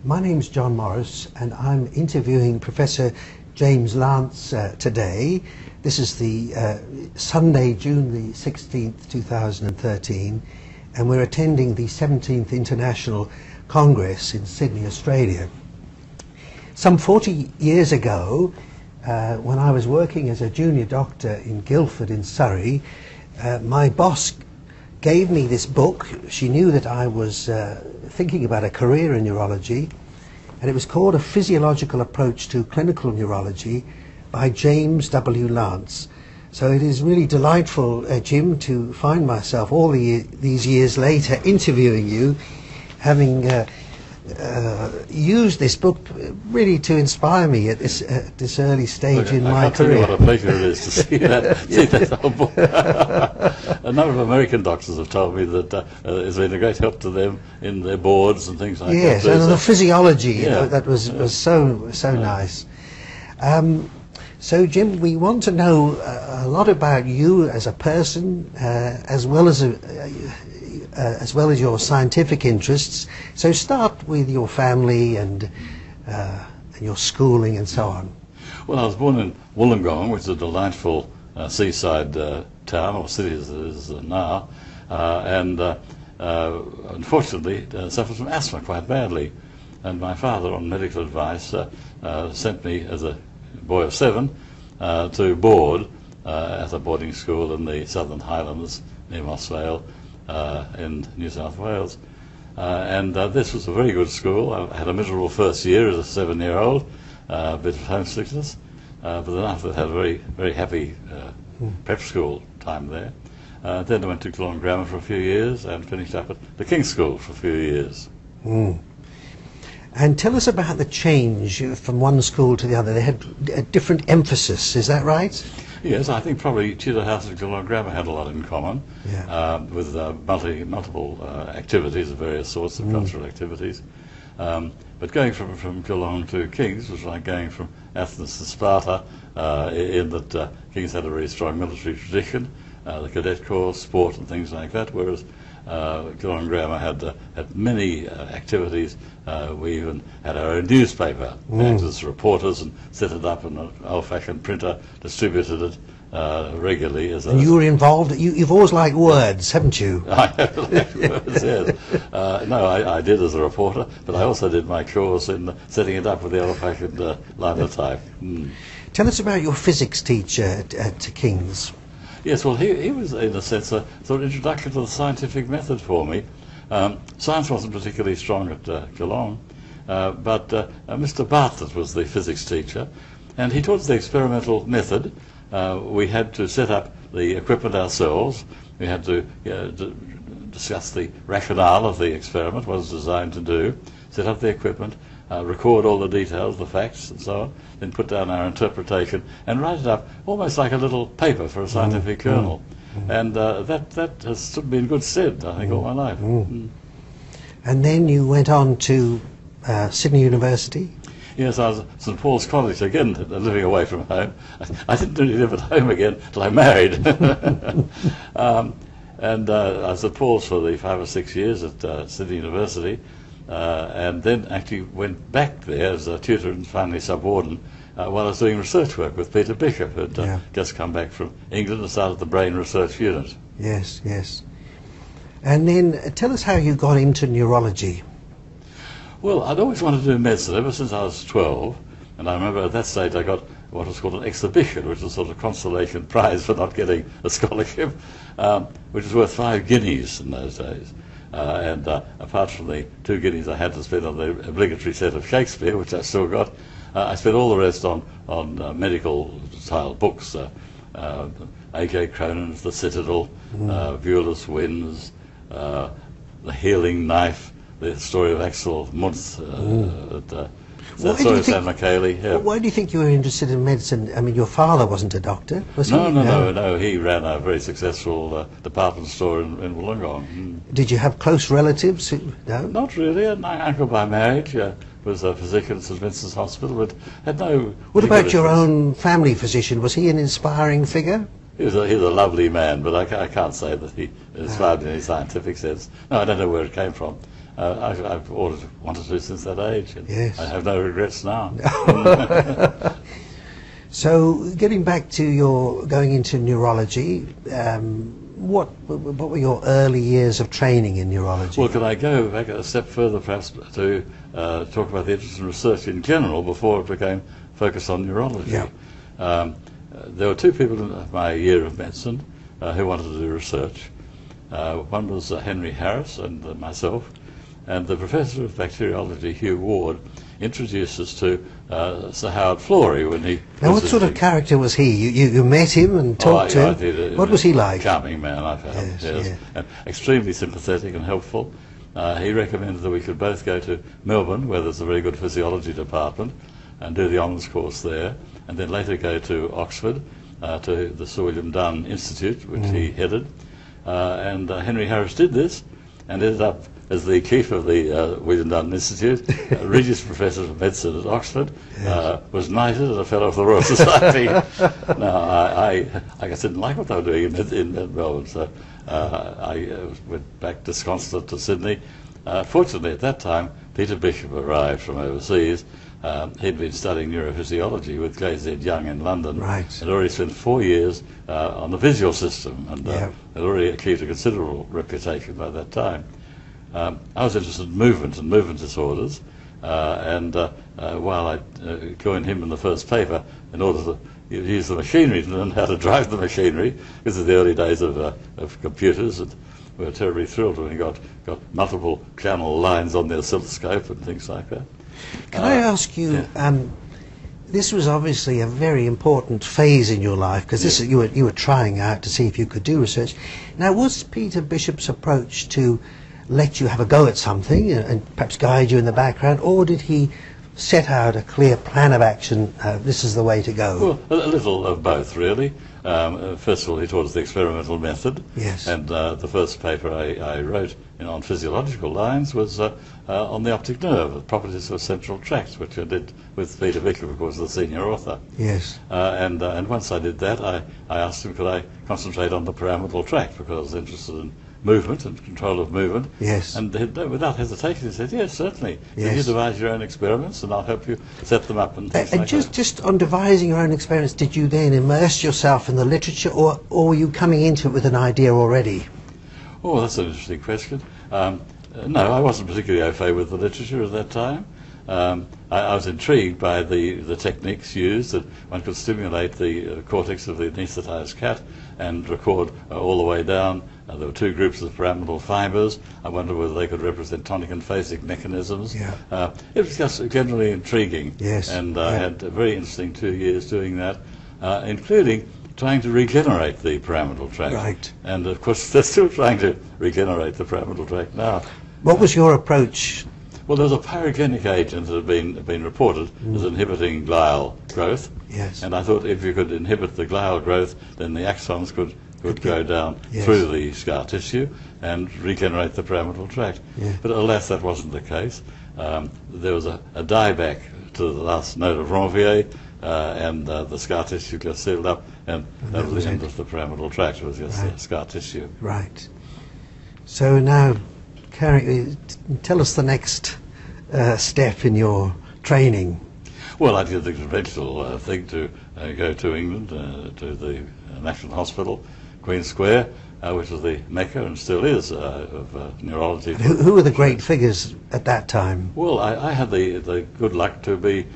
My name's John Morris, and I'm interviewing Professor James Lance today. This is the Sunday, June the 16th, 2013, and we're attending the 17th International Congress in Sydney, Australia. Some 40 years ago, when I was working as a junior doctor in Guildford in Surrey, my boss gave me this book. She knew that I was thinking about a career in neurology, and it was called A Physiological Approach to Clinical Neurology by James W. Lance. So it is really delightful, Jim, to find myself all these years later interviewing you, having used this book really to inspire me at this early stage in my career. I can't tell you what a pleasure it is to see that whole book. A number of American doctors have told me that it's been a great help to them in their boards and things like that. Yes, and the physiology, you know, that was so nice. So, Jim, we want to know a lot about you as a person, as well as your scientific interests. So start with your family and your schooling and so on. Well, I was born in Wollongong, which is a delightful seaside town, or city as it is now, and unfortunately suffered from asthma quite badly. And my father, on medical advice, sent me as a boy of 7 to board at a boarding school in the Southern Highlands near Moss Vale, in New South Wales. And this was a very good school. I had a miserable first year as a 7-year-old, a bit of homesickness, but then after that I had a very happy prep school time there. Then I went to Cologne Grammar for a few years and finished up at the King's School for a few years. And tell us about the change from one school to the other. They had a different emphasis, is that right? Yes, I think probably Tudor House and Cologne Grammar had a lot in common, with multiple activities of various sorts of cultural activities. But going from Cologne to King's was like going from Athens to Sparta, in that King's had a very strong military tradition, the cadet corps, sport and things like that, whereas Cologne Grammar had many activities. We even had our own newspaper, acted as reporters and set it up in an old-fashioned printer, distributed it regularly. And you were involved. You've always liked words, haven't you? I have liked words, yes. No, I did as a reporter, but I also did my course in setting it up with the old-fashioned linotype. Tell us about your physics teacher at King's. Yes, well, he was, in a sense, a sort of introduction to the scientific method for me. Science wasn't particularly strong at Cologne, but Mr. Bartlett was the physics teacher, and he taught us the experimental method. We had to set up the equipment ourselves. We had to discuss the rationale of the experiment, what it was designed to do, set up the equipment, record all the details, the facts and so on, then put down our interpretation and write it up almost like a little paper for a scientific journal. And that has stood me in good stead, I think, all my life. And then you went on to Sydney University? Yes, I was at St Paul's College, again, living away from home. I didn't really live at home again until I married. And I was at Paul's for the 5 or 6 years at Sydney University. And then actually went back there as a tutor and finally subwarden while I was doing research work with Peter Bishop, who had just come back from England and started the Brain Research Unit. Yes, yes. And then tell us how you got into neurology. Well, I'd always wanted to do medicine ever since I was 12, and I remember at that stage I got what was called an exhibition, which was a sort of consolation prize for not getting a scholarship, which was worth 5 guineas in those days. And apart from the 2 guineas I had to spend on the obligatory set of Shakespeare, which I still got, I spent all the rest on medical-style books. A.J. Cronin's The Citadel, Viewless Winds, The Healing Knife, the story of Axel Muntz, Why do you think you were interested in medicine? I mean, your father wasn't a doctor, was he? No. He ran a very successful department store in Wollongong. Did you have close relatives? No? Not really. My uncle by marriage was a physician at St Vincent's Hospital, but had no... What about your own family physician? Was he an inspiring figure? He was a lovely man, but I can't say that he inspired me in any scientific sense. No, I don't know where it came from. I've wanted to since that age, and Yes. I have no regrets now. So, getting back to your going into neurology, what were your early years of training in neurology? Well, could I go back a step further, perhaps, to talk about the interest in research in general before it became focused on neurology? Yeah. There were two people in my year of medicine who wanted to do research. One was Henry Harris and myself, and the professor of bacteriology, Hugh Ward, introduced us to Sir Howard Florey when he... Now, what sort of character was he? You met him and talked to him? I did. What was he like? Charming man, I found. Yes, yeah. And extremely sympathetic and helpful. He recommended that we could both go to Melbourne, where there's a very good physiology department, and do the honours course there, and then later go to Oxford, to the Sir William Dunn Institute, which he headed. And Henry Harris did this, and ended up as the chief of the William Dunn Institute, Regius Professor of Medicine at Oxford, was knighted and a Fellow of the Royal Society. Now, I guess didn't like what they were doing in Melbourne, so I went back disconsolate to Sydney. Fortunately, at that time, Peter Bishop arrived from overseas. He'd been studying neurophysiology with J.Z. Young in London. Right. Had already spent 4 years on the visual system, and had already achieved a considerable reputation by that time. I was interested in movement and movement disorders, and while I joined him in the first paper in order to use the machinery to learn how to drive the machinery, because of the early days of computers, and we were terribly thrilled when we got multiple channel lines on the oscilloscope and things like that. Can I ask you, this was obviously a very important phase in your life, because this you were trying out to see if you could do research. Now, was Peter Bishop's approach to let you have a go at something and perhaps guide you in the background, or did he set out a clear plan of action, this is the way to go? Well, a little of both, really. First of all, he taught us the experimental method. Yes. And the first paper I wrote on physiological lines was on the optic nerve, the properties of central tracts, which I did with Peter Bishop, of course, the senior author. Yes. And once I did that, I asked him could I concentrate on the pyramidal tract, because I was interested in movement and control of movement. Yes. And without hesitation he said, yes, certainly. Yes. You devise your own experiments and I'll help you set them up and things like that. Just on devising your own experiments, did you then immerse yourself in the literature, or were you coming into it with an idea already? Oh, that's an interesting question. No, I wasn't particularly au fait with the literature at that time. I was intrigued by the techniques used, that one could stimulate the cortex of the anaesthetised cat and record all the way down. There were two groups of pyramidal fibres. I wondered whether they could represent tonic and phasic mechanisms. Yeah. It was just generally intriguing. Yes. And I had a very interesting 2 years doing that, including trying to regenerate the pyramidal tract. Right. And of course they're still trying to regenerate the pyramidal tract now. What was your approach? Well, there was a pyrogenic agent that had been reported as inhibiting glial growth. Yes. And I thought if you could inhibit the glial growth, then the axons could go down Yes. through the scar tissue and regenerate the pyramidal tract. Yeah. But alas, that wasn't the case. There was a dieback to the last node of Ranvier, and the scar tissue got sealed up, and that was the end of the pyramidal tract. It was just scar tissue. Right. So now, tell us the next step in your training. Well, I did the conventional thing to go to England, to the National Hospital, Queen Square, which was the mecca and still is of neurology. Who were the great figures at that time? Well, I had the good luck to be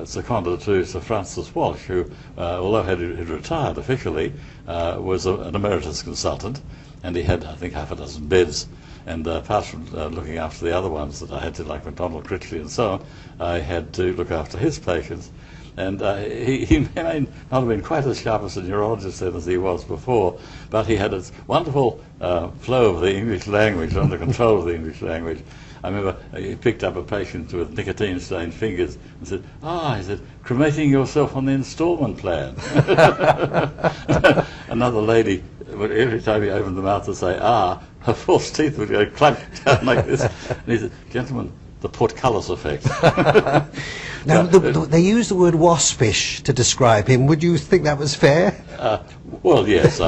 seconded to Sir Francis Walsh, who, although he'd retired officially, was an emeritus consultant, and he had, I think, half a dozen beds. And apart from looking after the other ones that I had to, like MacDonald Critchley and so on, I had to look after his patients. And he may not have been quite as sharp as a neurologist then as he was before, but he had a wonderful flow of the English language, under control of the English language. I remember he picked up a patient with nicotine-stained fingers and said, he said, cremating yourself on the instalment plan. Another lady, every time he opened the mouth to say, her false teeth would go clunk down like this. And he said, gentlemen, the portcullis effect. Now, they use the word waspish to describe him. Would you think that was fair? Well, yes.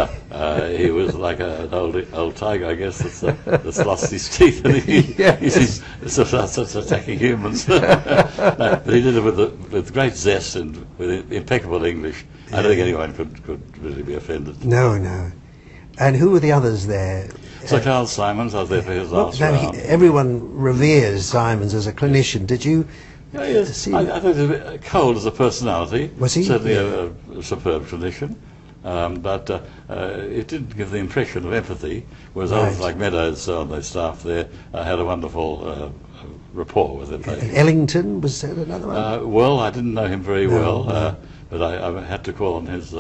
He was like an old tiger, I guess, that's lost his teeth and he's starts attacking humans. No, but he did it with great zest and with impeccable English. I don't think anyone could really be offended. No, no. And who were the others there? Sir Carl Simons, I was there for his last round. Everyone reveres Simons as a clinician. Did you? Yeah, yes. I thought he was a bit cold as a personality. Was he? Certainly a superb clinician. But it didn't give the impression of empathy, whereas others like Meadows on the staff there had a wonderful rapport with them. Ellington, was there another one? Well, I didn't know him very well, but I had to call on his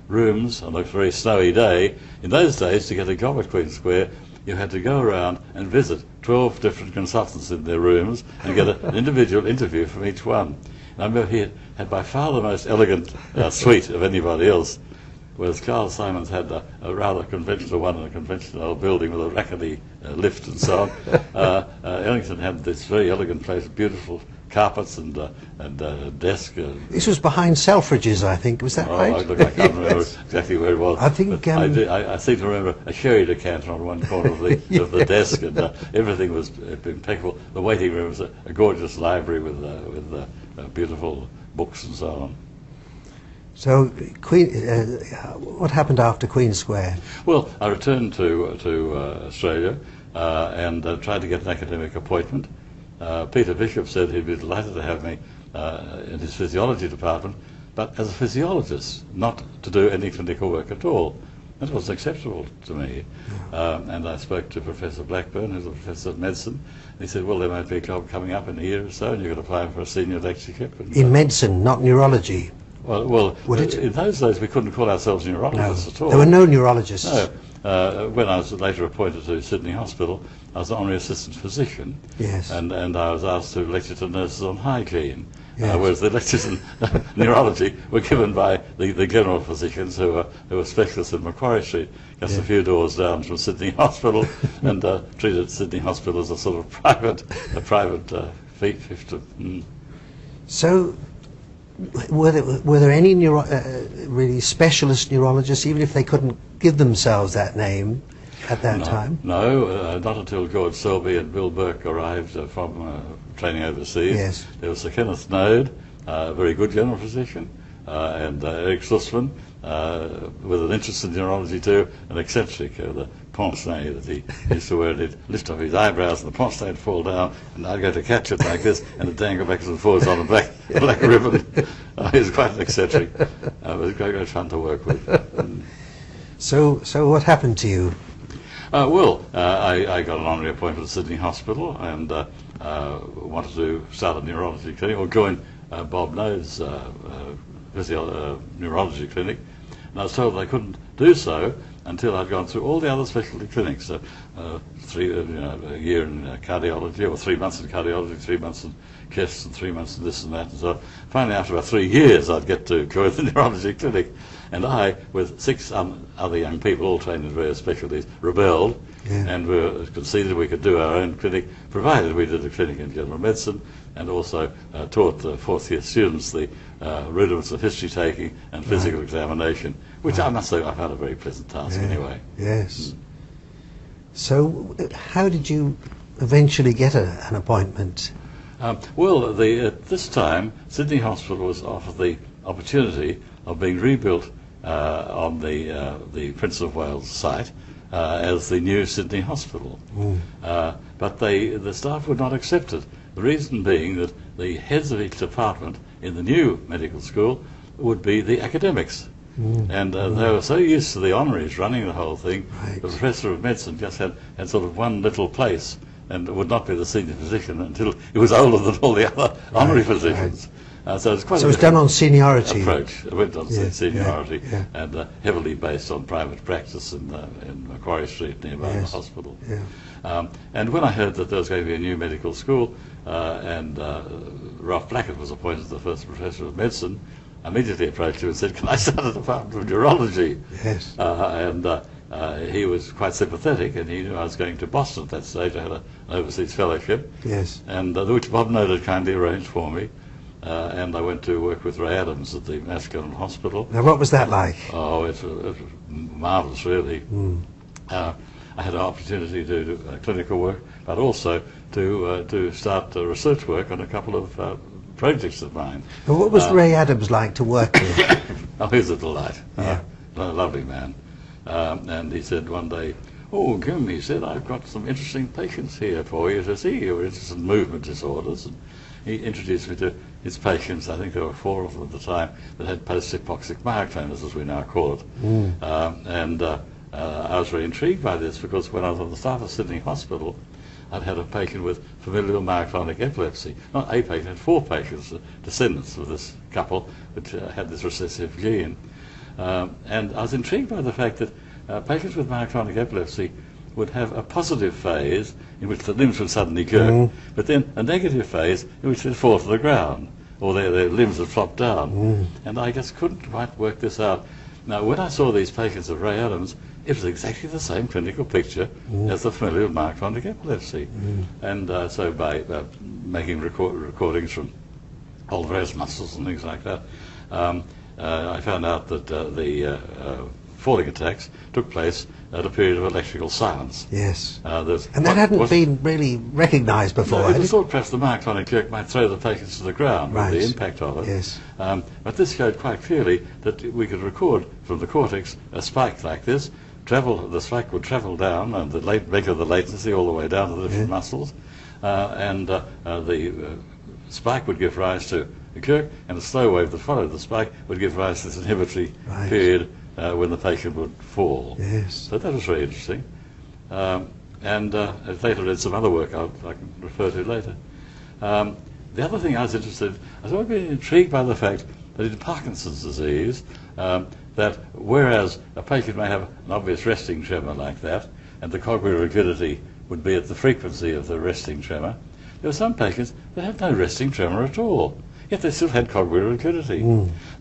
rooms on a very snowy day. In those days, to get a job at Queen Square, you had to go around and visit 12 different consultants in their rooms and get an individual interview from each one. And I remember he had by far the most elegant suite of anybody else, whereas Carl Simons had a rather conventional one in a conventional building with a rackety lift and so on. Ellington had this very elegant place, beautiful carpets and desk. This was behind Selfridge's, I think. Was that right? I can't remember exactly where it was. I think I seem to remember a sherry decanter on one corner of the desk, and everything was impeccable. The waiting room was a gorgeous library with beautiful books and so on. So, what happened after Queen Square? Well, I returned to Australia and tried to get an academic appointment. Peter Bishop said he'd be delighted to have me in his physiology department, but as a physiologist, not to do any clinical work at all. That wasn't acceptable to me. And I spoke to Professor Blackburn, who's a professor of medicine, and he said, well, there might be a job coming up in a year or so, and you could apply for a senior lectureship. In medicine, not neurology? Well, in those days we couldn't call ourselves neurologists at all. There were no neurologists. No. When I was later appointed to Sydney Hospital, I was an honorary assistant physician. Yes. And I was asked to lecture to nurses on hygiene. Yes. Whereas the lectures in neurology were given by the general physicians who were specialists in Macquarie Street, just a few doors down from Sydney Hospital, and treated Sydney Hospital as a sort of private fiefdom. So, were there any really specialist neurologists, even if they couldn't give themselves that name at that time? No, not until George Selby and Bill Burke arrived from training overseas. Yes. There was Sir Kenneth Node, a very good general physician, and Eric Schlussman, with an interest in neurology too, an eccentric, the pince-nez that he used to wear, and he'd lift up his eyebrows and the pince-nez would fall down, and I'd go to catch it like this, and it'd dangle backwards and forwards on a black ribbon. He was quite an eccentric. It was great fun to work with. So what happened to you? I got an honorary appointment at Sydney Hospital and wanted to start a neurology clinic, or join Bob Node's neurology clinic. And I was told I couldn't do so until I'd gone through all the other specialty clinics. So, a year in cardiology, or 3 months in cardiology, 3 months in chest, and 3 months in this and that. And so finally, after about 3 years, I'd get to join the neurology clinic. And I, with 6 other young people, all trained in various specialties, rebelled and conceded we could do our own clinic, provided we did a clinic in general medicine, and also taught the fourth-year students the rudiments of history taking and physical examination, which I must say I found a very pleasant task anyway. Yes. So how did you eventually get an appointment? At this time, Sydney Hospital was offered the opportunity of being rebuilt on the Prince of Wales site as the new Sydney Hospital. But the staff would not accept it. The reason being that the heads of each department in the new medical school would be the academics. And they were so used to the honoraries running the whole thing, the professor of medicine just had sort of one little place and would not be the senior physician until he was older than all the other honorary physicians. So it's quite done on seniority approach. It went on seniority and heavily based on private practice in Macquarie Street nearby the hospital. And when I heard that there was going to be a new medical school and Ralph Blackett was appointed the first professor of medicine, I immediately approached him and said, "Can I start a department of neurology?" Yes. And he was quite sympathetic, and he knew I was going to Boston at that stage. I had an overseas fellowship, Yes. and which Bob Note had kindly arranged for me. And I went to work with Ray Adams at the Mass General Hospital. Now, what was that like? Oh, it was marvellous, really. I had an opportunity to do clinical work, but also to start research work on a couple of projects of mine. And what was Ray Adams like to work with? Oh, he was a delight. Yeah. A lovely man. And he said one day, "Oh, Kim," he said, "I've got some interesting patients here for you to see. You're interested in movement disorders." And he introduced me to his patients. I think there were 4 of them at the time that had post-hypoxic myoclonus, as we now call it. I was very intrigued by this because when I was on the staff of Sydney Hospital, I'd had a patient with familial myoclonic epilepsy. Not a patient, I had 4 patients, descendants of this couple, which had this recessive gene. And I was intrigued by the fact that patients with myoclonic epilepsy would have a positive phase in which the limbs would suddenly jerk, but then a negative phase in which they'd fall to the ground, or their limbs would flop down. And I just couldn't quite work this out. Now, when I saw these patients of Ray Adams, it was exactly the same clinical picture as the familial myoclonic epilepsy. And so by making recordings from old varus muscles and things like that, I found out that the falling attacks took place at a period of electrical silence. Yes. And that hadn't been really recognised before. No, it was thought perhaps the myoclonic jerk might throw the patients to the ground with the impact of it. Yes. But this showed quite clearly that we could record from the cortex a spike like this. The spike would travel down and measure the latency all the way down to the different muscles, and the spike would give rise to a jerk, and the slow wave that followed the spike would give rise to this inhibitory period when the patient would fall. Yes. So that was very interesting. And later did some other work I can refer to later. The other thing I was interested in, I've always been intrigued by the fact that in Parkinson's disease, that whereas a patient may have an obvious resting tremor like that, and the cogwheel rigidity would be at the frequency of the resting tremor, there were some patients that had no resting tremor at all, yet they still had cogwheel rigidity.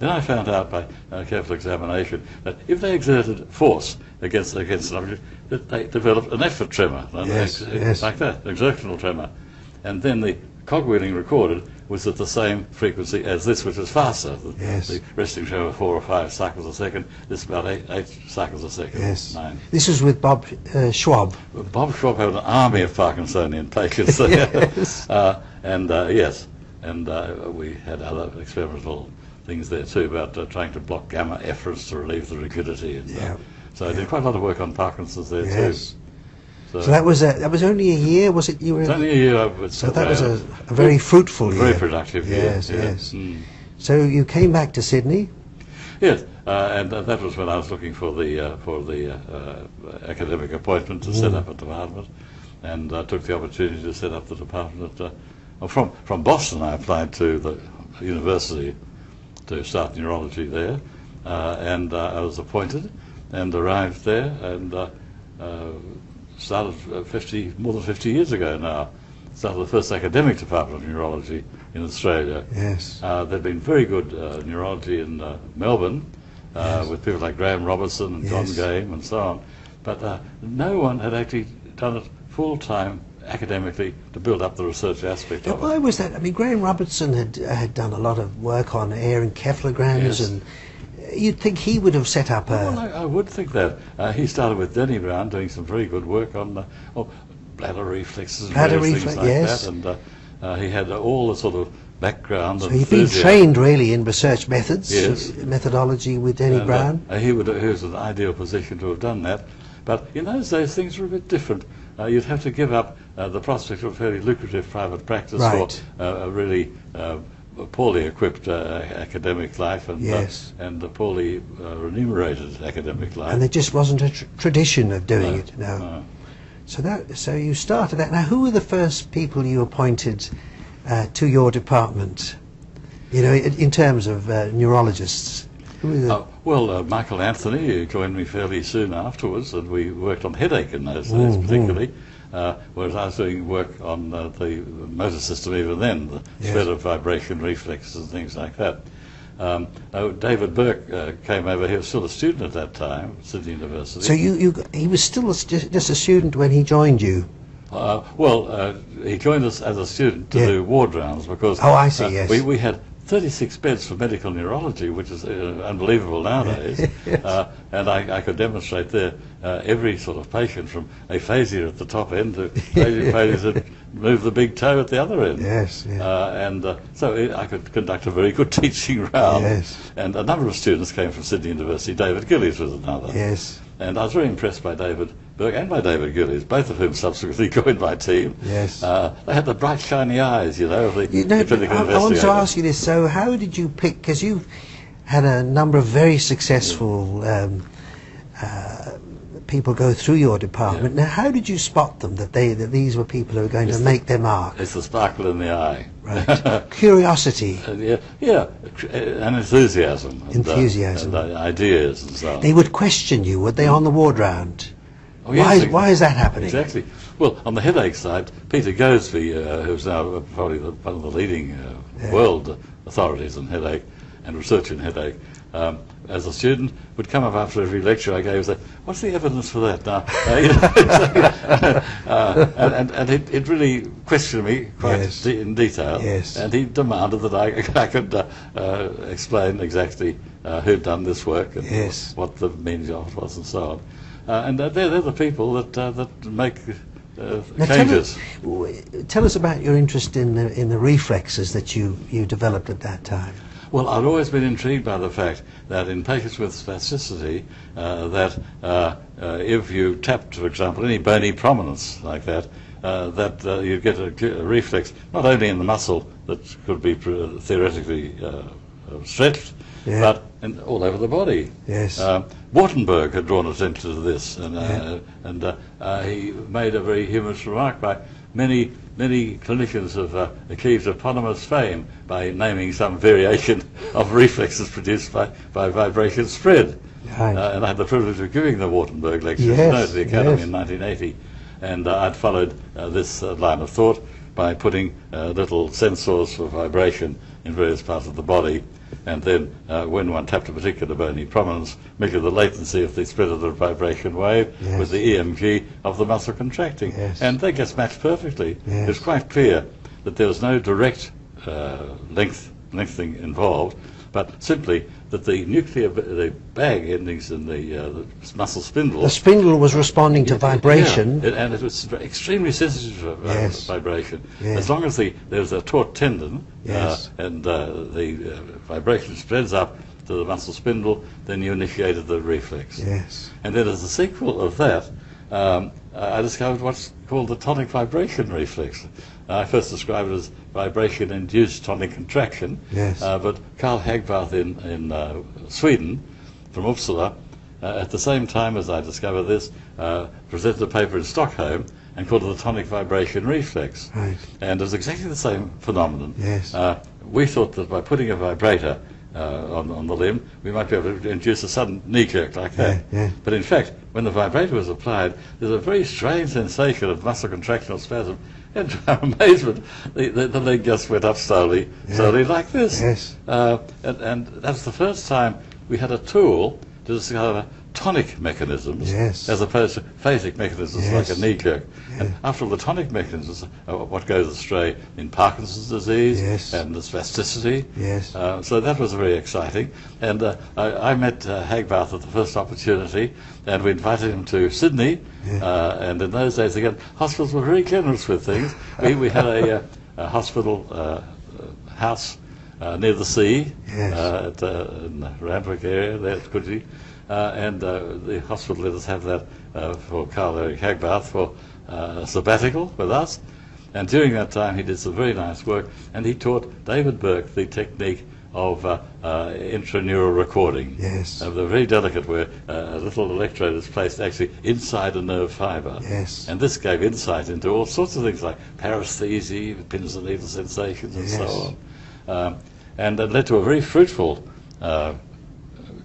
Then I found out by careful examination that if they exerted force against an object, that they developed an effort tremor, like that, exertional tremor. And then the cogwheeling recorded was at the same frequency as this, which was faster. The resting tremor 4 or 5 cycles a second. This is about 8 cycles a second. 9. This was with Bob Schwab. Bob Schwab had an army of Parkinsonian patients. And we had other experimental things there too about trying to block gamma efferents to relieve the rigidity. And, so I did quite a lot of work on Parkinson's there too. So that was only a year, was it? You were. It's only a year. I would say. So that was a very fruitful year. Very productive year. Yes. So you came back to Sydney. Yes, and that was when I was looking for the academic appointment to set up a department, and I took the opportunity to set up the department. From Boston, I applied to the university to start neurology there, and I was appointed and arrived there and started more than 50 years ago now. Started the first academic department of neurology in Australia. Yes. There'd been very good neurology in Melbourne with people like Graham Robertson and John Game and so on, but no one had actually done it full-time academically to build up the research aspect of it. Why was that? I mean, Graham Robertson had done a lot of work on air encephalograms, and you'd think he would have set up a... Well, I would think that. He started with Denny Brown doing some very good work on bladder reflexes and things like that, and he had all the sort of background. So he'd been trained really in research methods, methodology with Denny Brown. He was an ideal position to have done that, but in those days things were a bit different. You'd have to give up the prospect of a fairly lucrative private practice or a really poorly equipped academic life and a poorly remunerated academic life. And there just wasn't a tradition of doing it. No. So you started that. Now, who were the first people you appointed to your department? You know, in terms of neurologists. Who were the... Well, Michael Anthony, who joined me fairly soon afterwards, and we worked on headache in those days particularly, whereas I was doing work on the motor system even then, the spread of vibration reflexes and things like that. David Burke came over. He was still a student at that time, Sydney University. So he was still just a student when he joined you? He joined us as a student to do ward rounds because oh, I see, yes. we had 36 beds for medical neurology, which is unbelievable nowadays. Yes. And I could demonstrate there every sort of patient from aphasia at the top end to aphasia to move the big toe at the other end. Yes, yes. So I could conduct a very good teaching round. Yes. And a number of students came from Sydney University. David Gillies was another. Yes. And I was very impressed by David Burke and by David Gillies, both of whom subsequently joined my team. Yes. They had the bright, shiny eyes, of the I clinical investigator. want to ask you this. So how did you pick, because you've had a number of very successful people go through your department. Now, how did you spot them, that these were people who were going to make their mark? It's the sparkle in the eye. Right. Curiosity. And enthusiasm. Enthusiasm. And ideas and so on. They would question you, would they, on the ward round? Oh, yes, why is that happening? Exactly. Well, on the headache side, Peter Goseby, who's now probably one of the leading world authorities on headache and research in headache, as a student, would come up after every lecture I gave and say, "What's the evidence for that now?" And it really questioned me quite in detail. Yes. And he demanded that I could explain exactly who'd done this work and what the meaning of it was and so on. And they're the people that make changes. Tell us about your interest in the reflexes that you developed at that time. Well, I've always been intrigued by the fact that in patients with spasticity, if you tapped, for example, any bony prominence like that, you get a reflex not only in the muscle that could be theoretically stretched, but all over the body. Yes. Wartenberg had drawn attention to this, and he made a very humorous remark by many clinicians have achieved eponymous fame by naming some variation of reflexes produced by vibration spread. Right. And I had the privilege of giving the Wartenberg lecture at the Academy in 1980, and I'd followed this line of thought by putting little sensors for vibration in various parts of the body, and then when one tapped a particular bony prominence, measure the latency of the spread of the vibration wave with the EMG of the muscle contracting. And they get matched perfectly. It's quite clear that there was no direct lengthening involved, but simply that the bag endings in the muscle spindle. The spindle was responding to vibration. And it was extremely sensitive to vibration. As long as there was a taut tendon and the vibration spreads up to the muscle spindle, then you initiated the reflex. And then as a sequel of that, I discovered what's called the tonic vibration reflex. I first described it as vibration-induced tonic contraction, but Carl Hagbarth in Sweden, from Uppsala, at the same time as I discovered this, presented a paper in Stockholm and called it the tonic vibration reflex. And it was exactly the same phenomenon. We thought that by putting a vibrator on the limb, we might be able to induce a sudden knee jerk like that. But in fact, when the vibrator was applied, there's a very strange sensation of muscle contraction or spasm, and to our amazement, the leg just went up slowly like this. And that's the first time we had a tool to discover tonic mechanisms as opposed to phasic mechanisms like a knee jerk. And after all, the tonic mechanisms are what goes astray in Parkinson's disease and the spasticity. So that was very exciting. And I met Hagbarth at the first opportunity, and we invited him to Sydney. And in those days, again, hospitals were very generous with things. We had a hospital house near the sea in the Randwick area there at Coogee. And the hospital let us have that for Carl Eric Hagbarth for a sabbatical with us. And during that time he did some very nice work, and he taught David Burke the technique of intraneural recording. They're very delicate, where a little electrode is placed actually inside a nerve fibre. And this gave insight into all sorts of things like paresthesia, pins and needle sensations and so on. And that led to a very fruitful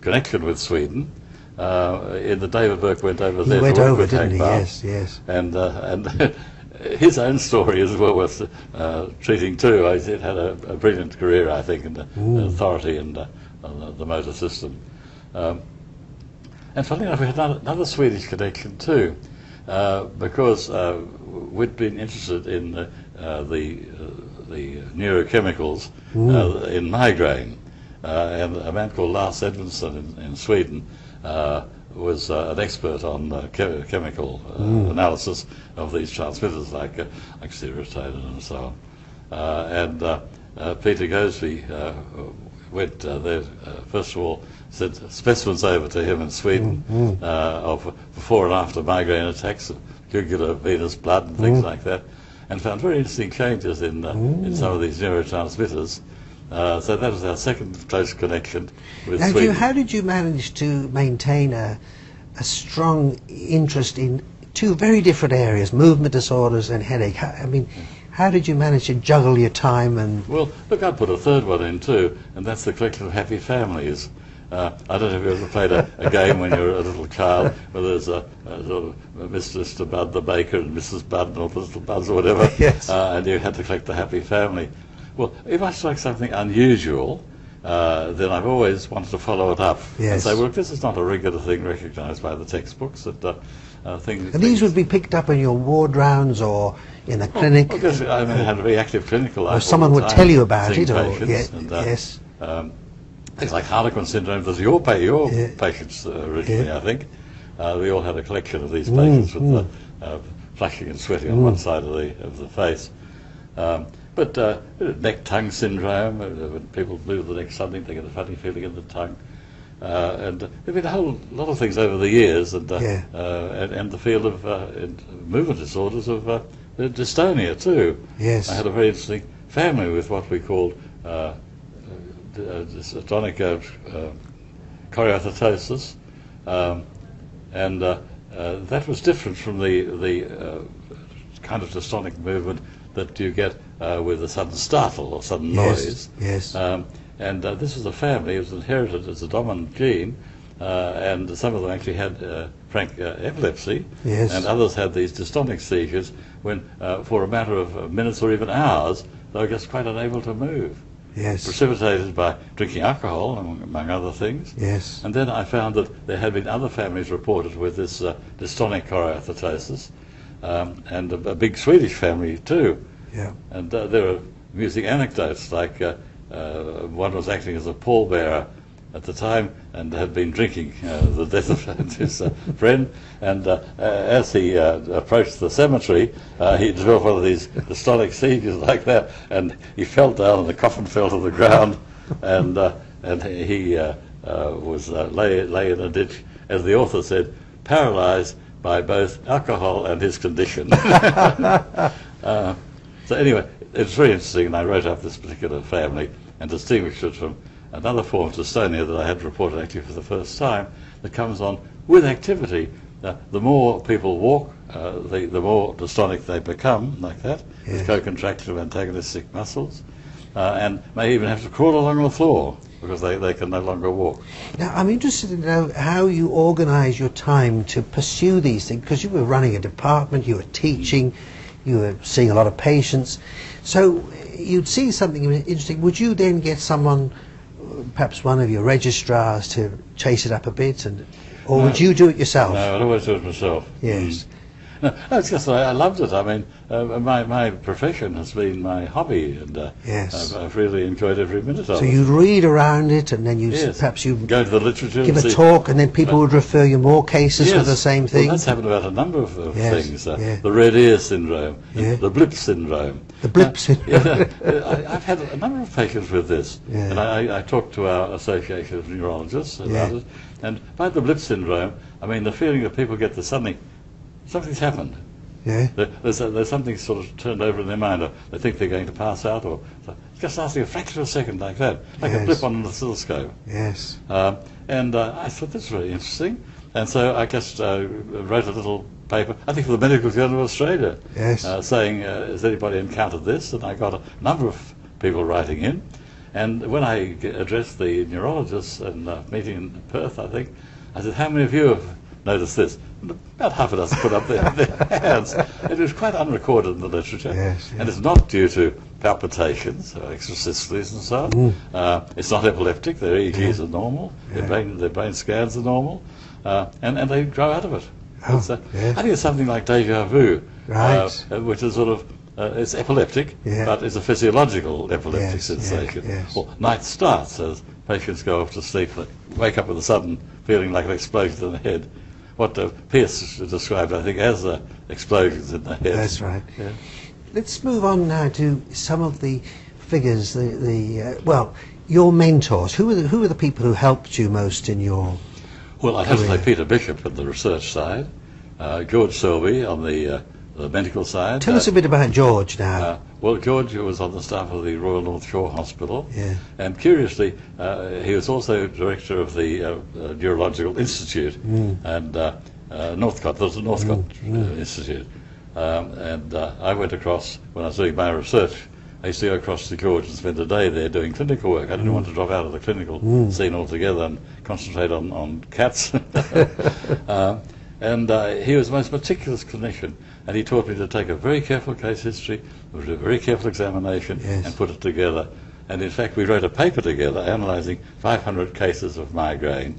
connection with Sweden. In the David Burke went over there to work with Hagbarth. And his own story is well worth treating too. He had a brilliant career, I think, in authority and the motor system. And funnily enough, we had another Swedish connection too, because we'd been interested in the neurochemicals in migraine. And a man called Lars Edvinsson in Sweden was an expert on chemical analysis of these transmitters like serotonin and so on. And Peter Goseby went there, first of all, sent specimens over to him in Sweden of before and after migraine attacks, of jugular venous blood and things like that, and found very interesting changes in some of these neurotransmitters. So that was our second close connection with Sweden. How did you manage to maintain a strong interest in two very different areas, movement disorders and headache? How did you manage to juggle your time? And well, look, I'd put a third one in too, and that's the collection of happy families. I don't know if you ever played a game when you were a little child where there's a sort of Mr. Budd the baker and Mrs. Budd and all the little Budds or whatever, yes. And you had to collect the happy family. Well, if I strike something unusual, then I've always wanted to follow it up and say, well, this is not a regular thing recognised by the textbooks. That and these would be picked up in your ward rounds or in a clinic? I had a very active clinical life. Or someone would tell you about it? Yes. Things like Harlequin syndrome, there's your patients originally, I think. We all had a collection of these patients with flushing and sweating on one side of the face. But neck-tongue syndrome, when people move the neck suddenly, they get a funny feeling in the tongue. And there have been a whole lot of things over the years, and the field of movement disorders of dystonia too. Yes. I had a very interesting family with what we called dystonic choreoathetosis, and that was different from the kind of dystonic movement that you get with a sudden startle or sudden noise. Yes. And this was a family. It was inherited as a dominant gene, and some of them actually had frank epilepsy, and others had these dystonic seizures when, for a matter of minutes or even hours, they were just quite unable to move. Yes. Precipitated by drinking alcohol, among other things. Yes. And then I found that there had been other families reported with this dystonic choreoathetosis, and a big Swedish family too. Yeah. And there are amusing anecdotes, like one was acting as a pallbearer at the time and had been drinking the death of his friend, and as he approached the cemetery, he developed one of these dystonic seizures like that, and he fell down and the coffin fell to the ground, and he was lay in a ditch, as the author said, paralysed by both alcohol and his condition. So anyway, it's very interesting, and I wrote up this particular family and distinguished it from another form of dystonia that I had reported actually for the first time, that comes on with activity. The more people walk, the more dystonic they become, like that, with co-contractive antagonistic muscles, and may even have to crawl along the floor because they can no longer walk. Now, I'm interested to know how you organise your time to pursue these things, because you were running a department, you were teaching, you were seeing a lot of patients. So you'd see something interesting. Would you then get someone, perhaps one of your registrars, to chase it up a bit, or would you do it yourself? No, I'd always do it myself. Yes. No, it's just I loved it. I mean, my profession has been my hobby, and I've really enjoyed every minute of it. So you'd read around it, and then perhaps you'd go to the literature, give a talk, and then people would refer you more cases for the same thing. Well, that's happened about a number of things. The red ear syndrome, the blip syndrome. The blip syndrome. I've had a number of patients with this, and I talked to our association of neurologists about it. And by the blip syndrome, I mean the feeling that people get something's happened. Yeah. There's something sort of turned over in their mind, or they think they're going to pass out, or just lasting a fraction of a second like that, like a blip on an oscilloscope. Yes. And I thought this was really interesting, and so I just wrote a little paper, I think for the Medical Journal of Australia, saying, has anybody encountered this? And I got a number of people writing in, and when I addressed the neurologists in a meeting in Perth, I think, I said, how many of you have notice this. And about half a dozen put up their hands. It was quite unrecorded in the literature. Yes, and it's not due to palpitations or extrasystoles and so on. It's not epileptic. Their EEGs are normal. Their brain scans are normal, and they grow out of it. Oh, I think it's something like deja vu, right. which is sort of it's epileptic, but it's a physiological epileptic sensation. Or night starts as patients go off to sleep, they wake up with a sudden feeling like an explosion in the head. What Pierce described, I think, as explosions in the head. That's right. Yeah. Let's move on now to some of the figures. Well, your mentors. Who are the people who helped you most in your? Well, I have to say Peter Bishop at the research side, George Selby on the medical side. Tell us a bit about George now. Well, George was on the staff of the Royal North Shore Hospital, and curiously, he was also director of the Neurological Institute and Northcott. There's a Northcott Institute, and I went across when I was doing my research. I used to go across to George and spend a day there doing clinical work. I didn't want to drop out of the clinical scene altogether and concentrate on cats. And he was the most meticulous clinician, and he taught me to take a very careful case history, do a very careful examination, and put it together. And in fact, we wrote a paper together analysing 500 cases of migraine,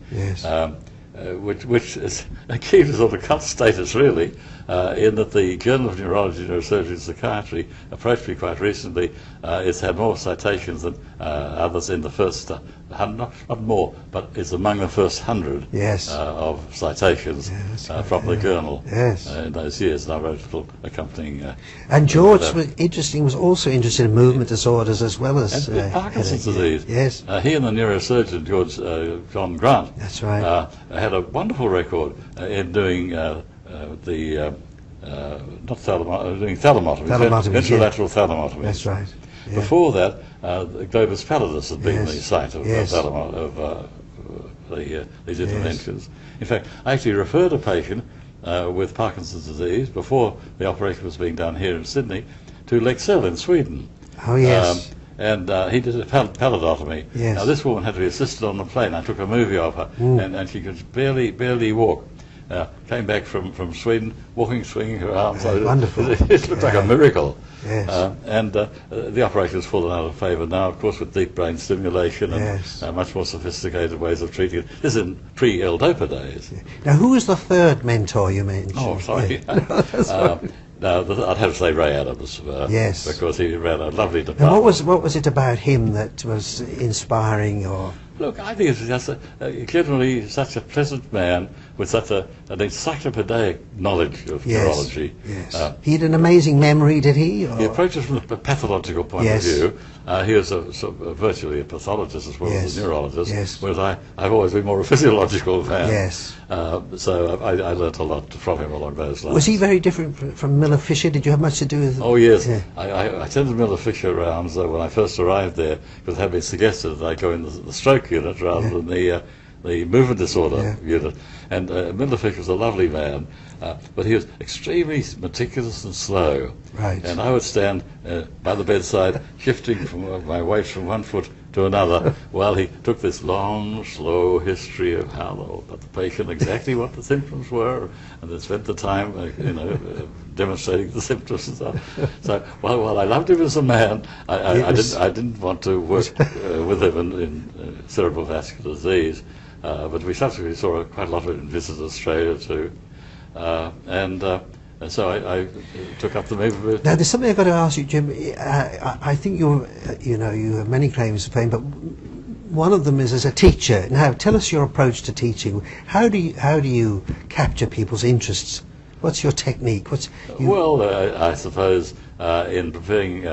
which is a key to sort of cult status, really, in that the Journal of Neurology, Neurosurgery and Psychiatry approached me quite recently. It's had more citations than others in the first, not more, but it's among the first 100 of citations from the journal in those years. And I wrote a little accompanying. And George was also interested in movement disorders as well as Parkinson's disease. Yes. He and the neurosurgeon John Grant. That's right. Had a wonderful record in doing doing thalamotomy, ventrolateral thalamotomy. That's right. Yeah. Before that, the globus pallidus had been the site of these interventions. In fact, I actually referred a patient with Parkinson's disease before the operation was being done here in Sydney to Leksell in Sweden. Oh yes. And he did a pallidotomy. Yes. Now this woman had to be assisted on the plane. I took a movie of her, and she could barely walk. Came back from Sweden, walking, swinging her arms. Wonderful. It looked like a miracle. Yes. And the operation has fallen out of favour now, of course, with deep brain stimulation and much more sophisticated ways of treating it. This is in pre-L-DOPA days. Now, who was the third mentor you mentioned? Oh, sorry. No, I'd have to say Ray Adams. Because he ran a lovely department. And what was it about him that was inspiring or? Look, I think it's just generally such a pleasant man with such an encyclopedic knowledge of neurology. Yes. He had an amazing memory, did he? Or? He approached it from a pathological point of view. He was virtually a pathologist as well as a neurologist, whereas I've always been more a physiological man. Yes. So I learnt a lot from him along those lines. Was he very different from Miller Fisher? Did you have much to do with? Oh yes, I attended Miller Fisher rounds when I first arrived there, because it had been suggested that I go in the stroke unit rather than the movement disorder unit. And Miller Fisher was a lovely man, but he was extremely meticulous and slow. Right. And I would stand by the bedside, shifting my weight from one foot to another, while he took this long, slow history of how the patient, exactly what the symptoms were, and then spent the time, demonstrating the symptoms and so on. So while I loved him as a man, I didn't want to work with him in cerebral vascular disease. But we subsequently saw quite a lot of it in Visit Australia too, and so I took up the movement. Now, there's something I've got to ask you, Jim. I think you have many claims to fame, but one of them is as a teacher. Now, tell us your approach to teaching. How do you capture people's interests? What's your technique? Well, I suppose in preparing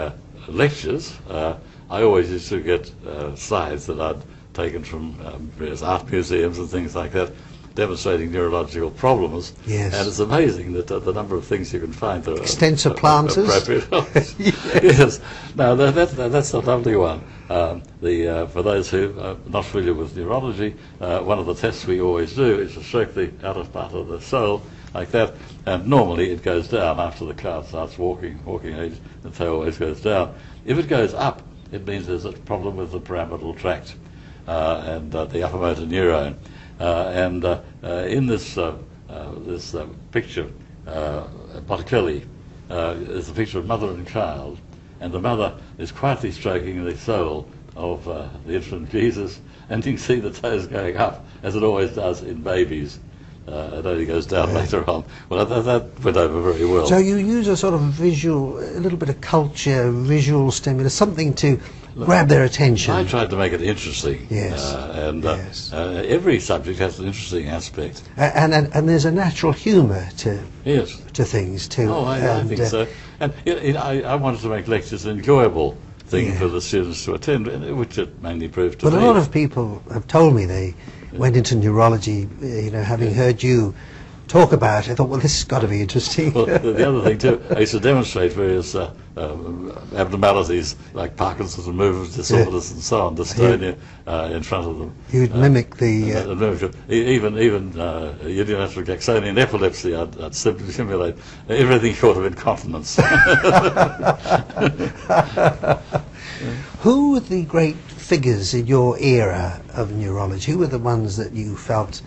lectures, I always used to get slides that I'd taken from various art museums and things like that, demonstrating neurological problems. Yes. And it's amazing that the number of things you can find that extensor planters. Appropriate. Yes. Now that's a lovely one. For those who are not familiar with neurology, one of the tests we always do is to stroke the outer part of the soul like that, and normally it goes down after the child starts walking age. The tail always goes down. If it goes up, it means there's a problem with the pyramidal tract and the upper motor neurone. In this this picture, Botticelli, is a picture of mother and child, and the mother is quietly stroking the soul of the infant Jesus, and you can see the toes going up, as it always does in babies. It only goes down later on. Well, that went over very well. So you use a sort of visual, a little bit of culture, visual stimulus, something to grab their attention. I tried to make it interesting. Yes. Every subject has an interesting aspect. And there's a natural humour to Yes. to things too. Oh, I think so. And I wanted to make lectures an enjoyable thing for the students to attend, which it mainly proved to be. But a lot of people have told me they went into neurology, having heard you talk about it. I thought, well, this has got to be interesting. Well, the other thing too, I used to demonstrate various abnormalities like Parkinson's and movement disorders and so on, dystonia in front of them. You'd mimic the... even unilateral Jacksonian epilepsy, I'd simulate everything short of incontinence. Who were the great figures in your era of neurology? Who were the ones that you felt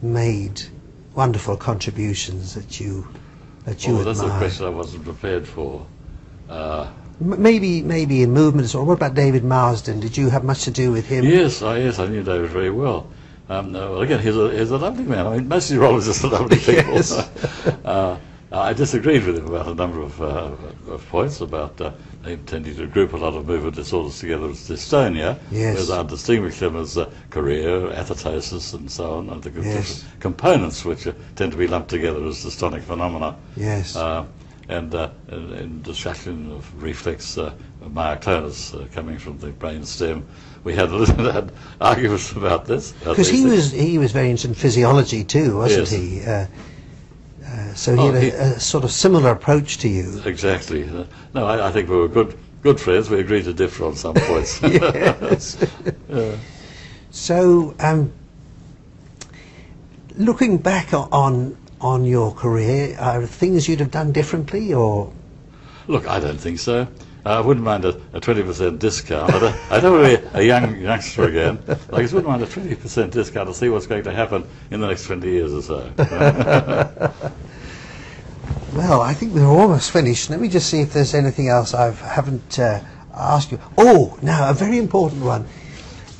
made wonderful contributions that you admired? That's a question I wasn't prepared for. Maybe in movements, or what about David Marsden? Did you have much to do with him? Yes, I knew David very well. Well, again, he's a lovely man. I mean, most neurologists are lovely people. Yes. I disagreed with him about a number of points about they tending to group a lot of movement disorders together as dystonia, whereas I distinguished them as chorea, athetosis, and so on, and the different components which tend to be lumped together as dystonic phenomena. Yes. And in discussion of reflex myoclonus coming from the brain stem, we had arguments about this. Because he was very interested in physiology too, wasn't he? So he had a sort of similar approach to you. Exactly. No, I think we were good friends. We agreed to differ on some points. Yes. So, looking back on your career, are there things you'd have done differently, or? Look, I don't think so. I wouldn't mind a 20% discount. I don't want to be a youngster again. I just wouldn't mind a 20% discount to see what's going to happen in the next 20 years or so. Well, I think we're almost finished. Let me just see if there's anything else I haven't asked you. Oh, now, a very important one.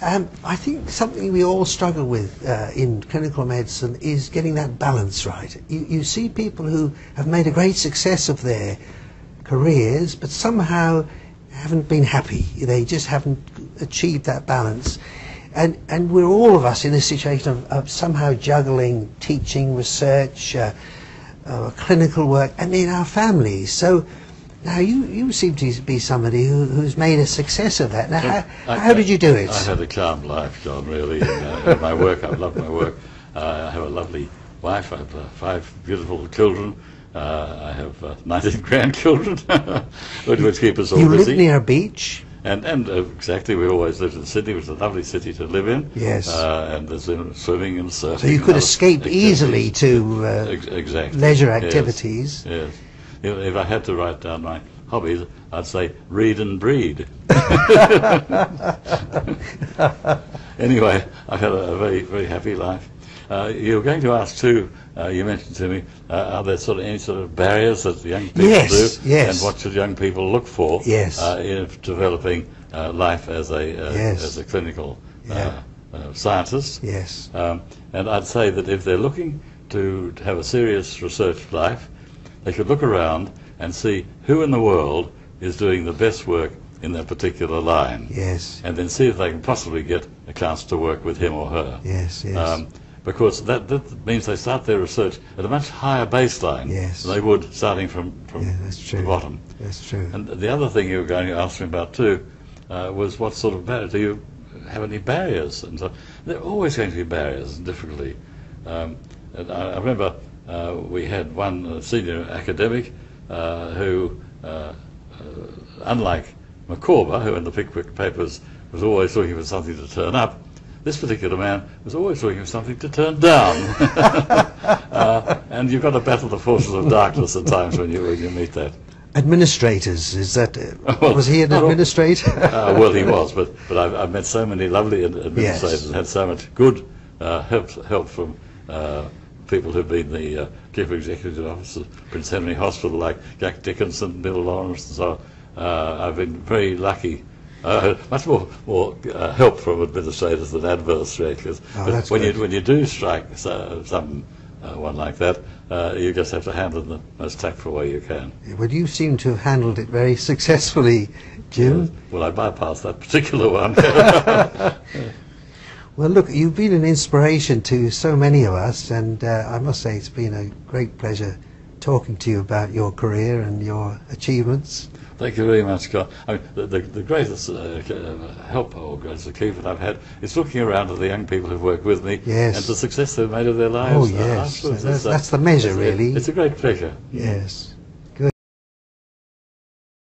I think something we all struggle with in clinical medicine is getting that balance right. You see people who have made a great success of their careers, but somehow haven't been happy. They just haven't achieved that balance. And we're all of us in this situation of somehow juggling teaching, research, clinical work, and then our families. So now you seem to be somebody who's made a success of that. Now, how did you do it? I had a calm life, John, really, in my work. I love my work. I have a lovely wife. I have 5 beautiful children. I have 19 grandchildren, which keep us all busy. You live near a beach? And exactly, we always lived in Sydney, which is a lovely city to live in. Yes. And there's swimming and surfing. So you could escape easily to exactly. leisure activities. Yes. If I had to write down my hobbies, I'd say read and breed. Anyway, I've had a very, very happy life. You were going to ask too, you mentioned to me, are there any sort of barriers that young people do? Yes. And what should young people look for in developing life as a clinical scientist? Yes. And I'd say that if they're looking to have a serious research life, they should look around and see who in the world is doing the best work in that particular line. Yes. And then see if they can possibly get a chance to work with him or her. Yes. Because that means they start their research at a much higher baseline than they would starting from the bottom. That's true. And the other thing you were going to ask me about too was what sort of barriers. Do you have any barriers? And so there are always going to be barriers and difficulty. And I remember we had one senior academic who, unlike McCorber, who in the Pickwick papers was always looking for something to turn up, this particular man was always looking for something to turn down. And you've got to battle the forces of darkness at times when you meet that. Administrators, is that, was he an administrator? Well, he was, but I've met so many lovely administrators and had so much good help from people who've been the chief executive officers of Prince Henry Hospital, like Jack Dickinson, Bill Lawrence, and so on. I've been very lucky. Much more help from administrators than adverse reactions. But when you do strike someone like that, you just have to handle it in the most tactful way you can. Well, you seem to have handled it very successfully, Jim. Well, I bypassed that particular one. Well, look, you've been an inspiration to so many of us, and I must say it's been a great pleasure talking to you about your career and your achievements. Thank you very much, Scott. I mean, the greatest help or greatest achievement I've had is looking around at the young people who've worked with me and the success they've made of their lives. Oh, yes. That's the measure, really. It's a great pleasure. Yes.